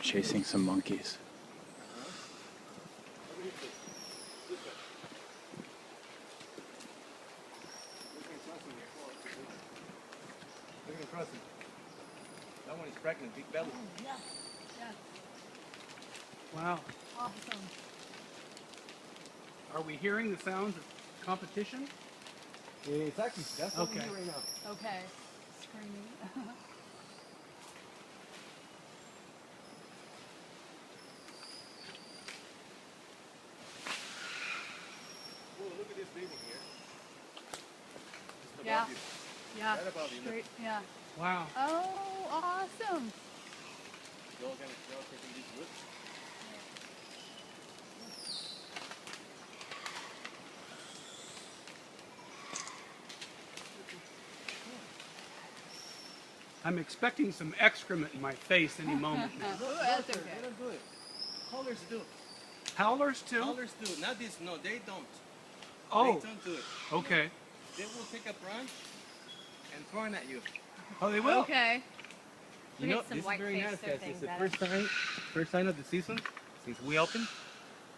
We're chasing some monkeys. Look at the crossing. That one is pregnant, big belly. Oh, yeah. Yeah. Wow. Awesome. Are we hearing the sounds of competition? It's actually, that's what we Okay. do right now. Okay. Screaming. Whoa, look at this big one here. Just Yeah. above you. Yeah. Right above you. Straight. Yeah. Wow. Oh, awesome. Y'all taking these roots? I'm expecting some excrement in my face any moment now. Ooh, that's They okay. don't do it. Howlers do. Howlers too? Howlers do. Not this, no, they don't. Oh, They don't do it. okay. They will take a branch and throw it at you. Oh, they will? Okay. You We know, need some this is white very face nice, guys. surfing It's the better. first sign of the season since we opened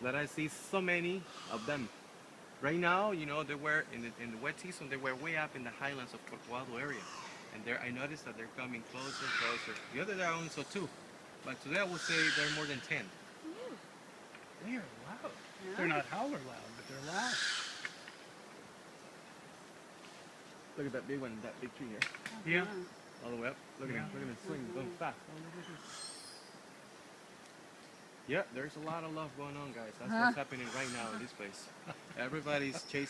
that I see so many of them. Right now, you know, they were in the wet season. They were way up in the highlands of Corcovado area, and there I noticed that they're coming closer and closer. The other day I only saw 2, but today I would say there are more than 10. They are loud. They're not howler loud, but they're loud. Look at that big one, that big tree here, Yeah. all the way up. Look at Yeah. him, look at him swing, going fast. Oh, look at this. Yeah, there's a lot of love going on, guys. That's what's happening right now in this place. Everybody's chasing